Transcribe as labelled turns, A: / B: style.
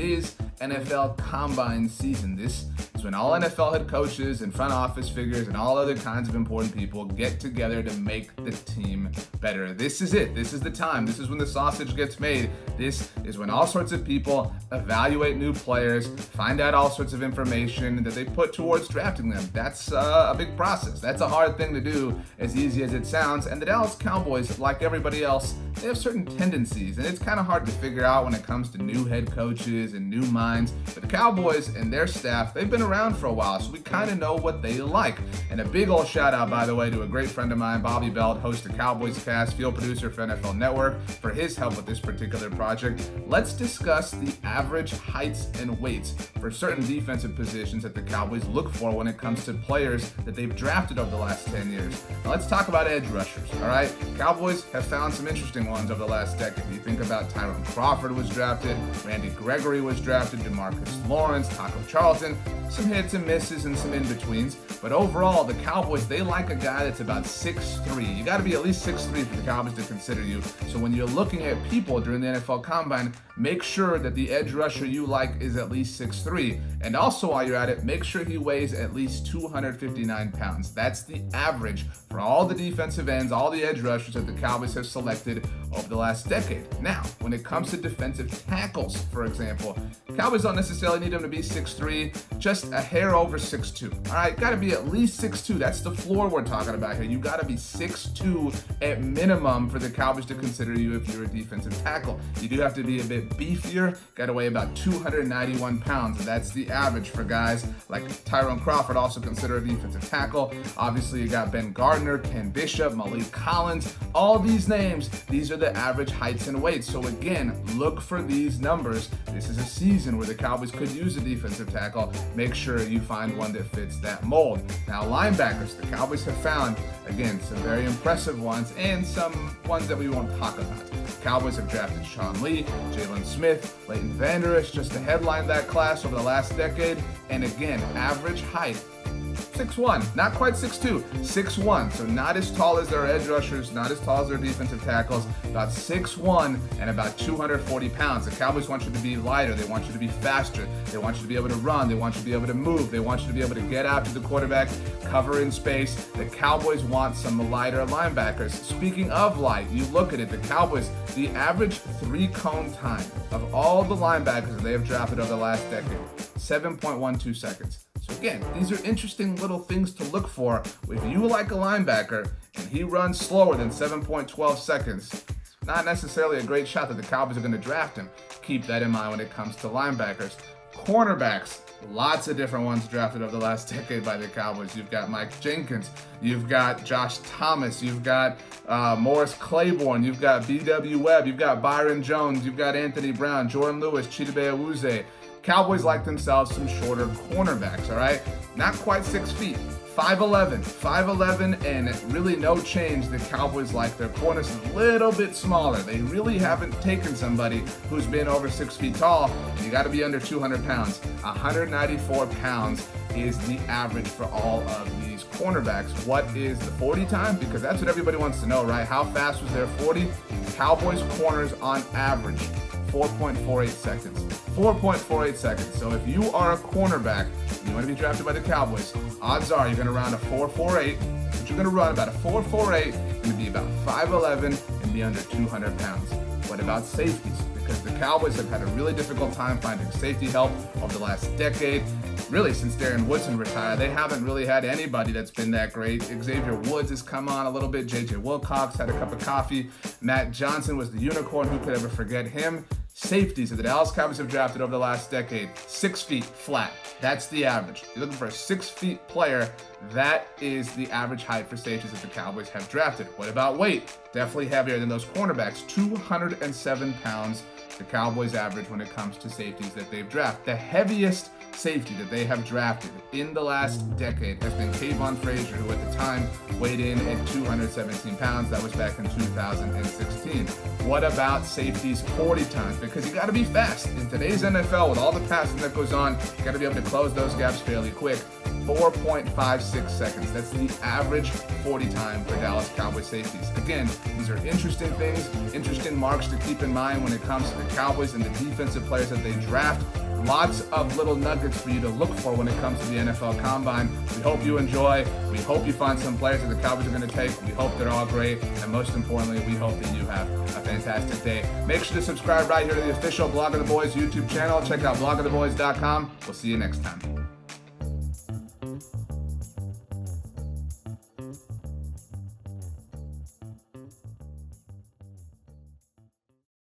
A: is NFL Combine season. This is when all NFL head coaches and front office figures and all other kinds of important people get together to make the team better. This is it. This is the time. This is when the sausage gets made. This is when all sorts of people evaluate new players, find out all sorts of information that they put towards drafting them. That's a big process. That's a hard thing to do, as easy as it sounds. And the Dallas Cowboys, like everybody else, they have certain tendencies, and it's kind of hard to figure out when it comes to new head coaches and new minds. But the Cowboys and their staff, they've been around for a while, so we kind of know what they like. And a big old shout out, by the way, to a great friend of mine, Bobby Belt, host of Cowboys Cast, field producer for NFL Network, for his help with this particular project. Let's discuss the average heights and weights for certain defensive positions that the Cowboys look for when it comes to players that they've drafted over the last 10 years. Now let's talk about edge rushers, all right? Cowboys have found some interesting ones over the last decade. You think about Tyrone Crawford was drafted, Randy Gregory was drafted, DeMarcus Lawrence, Taco Charlton, some hits and misses and some in-betweens. But overall, the Cowboys, they like a guy that's about 6'3". You got to be at least 6'3" for the Cowboys to consider you. So when you're looking at people during the NFL Combine, make sure that the edge rusher you like is at least 6'3". And also while you're at it, make sure he weighs at least 259 pounds. That's the average for all the defensive ends, all the edge rushers that the Cowboys have selected over the last decade. Now, when it comes to defensive tackles, for example, Cowboys don't necessarily need them to be 6'3", just a hair over 6'2". All right, got to be at least 6'2". That's the floor we're talking about here. You got to be 6'2" at minimum for the Cowboys to consider you if you're a defensive tackle. You do have to be a bit beefier, got to weigh about 291 pounds, and that's the average for guys like Tyrone Crawford, also considered a defensive tackle. Obviously, you got Ben Gardner, Ken Bishop, Malik Collins, all these names, these are the average heights and weights. So again, look for these numbers. This is a season where the Cowboys could use a defensive tackle. Make sure you find one that fits that mold. Now, linebackers, the Cowboys have found, again, some very impressive ones and some ones that we won't talk about. Cowboys have drafted Sean Lee, Jalen Smith, Leighton Vander Esch, just to headline that class over the last decade. And again, average height, 6'1", not quite 6'2", 6'1", so not as tall as their edge rushers, not as tall as their defensive tackles, about 6'1" and about 240 pounds. The Cowboys want you to be lighter, they want you to be faster, they want you to be able to run, they want you to be able to move, they want you to be able to get out to the quarterback, cover in space. The Cowboys want some lighter linebackers. Speaking of light, you look at it, the Cowboys, the average three-cone time of all the linebackers that they have drafted over the last decade, 7.12 seconds. So again, these are interesting little things to look for. If you like a linebacker and he runs slower than 7.12 seconds, it's not necessarily a great shot that the Cowboys are going to draft him. Keep that in mind when it comes to linebackers. Cornerbacks, lots of different ones drafted over the last decade by the Cowboys. You've got Mike Jenkins, you've got Josh Thomas, you've got Morris Claiborne, you've got B.W. Webb, you've got Byron Jones, you've got Anthony Brown, Jordan Lewis, Chidobe Awuzie. Cowboys like themselves some shorter cornerbacks, all right? Not quite 6 feet, 5'11", and really no change. The Cowboys like their corners a little bit smaller. They really haven't taken somebody who's been over 6 feet tall, and you got to be under 200 pounds. 194 pounds is the average for all of these cornerbacks. What is the 40 time? Because that's what everybody wants to know, right? How fast was their 40? Cowboys corners on average, 4.48 seconds. 4.48 seconds. So if you are a cornerback, you want to be drafted by the Cowboys, odds are you're going to run a 4.48. That's what you're going to run, about a 4.48, and be about 5'11", and be under 200 pounds. What about safeties? Because the Cowboys have had a really difficult time finding safety help over the last decade. Really, since Darren Woodson retired, they haven't really had anybody that's been that great. Xavier Woods has come on a little bit. J.J. Wilcox had a cup of coffee. Matt Johnson was the unicorn. Who could ever forget him? Safeties that the Dallas Cowboys have drafted over the last decade, 6 feet flat. That's the average. You're looking for a 6 feet player. That is the average height for safeties that the Cowboys have drafted. What about weight? Definitely heavier than those cornerbacks, 207 pounds. The Cowboys average when it comes to safeties that they've drafted. The heaviest safety that they have drafted in the last decade has been Kayvon Frazier, who at the time weighed in at 217 pounds. That was back in 2016. What about safeties 40 times? Because you got to be fast. In today's NFL, with all the passing that goes on, you got to be able to close those gaps fairly quick. 4.56 seconds. That's the average 40 time for Dallas Cowboys safeties. Again, these are interesting things, interesting marks to keep in mind when it comes to the Cowboys and the defensive players that they draft. Lots of little nuggets for you to look for when it comes to the NFL Combine. We hope you enjoy. We hope you find some players that the Cowboys are going to take. We hope they're all great. And most importantly, we hope that you have a fantastic day. Make sure to subscribe right here to the official Blog of the Boys YouTube channel. Check out blogoftheboys.com. We'll see you next time.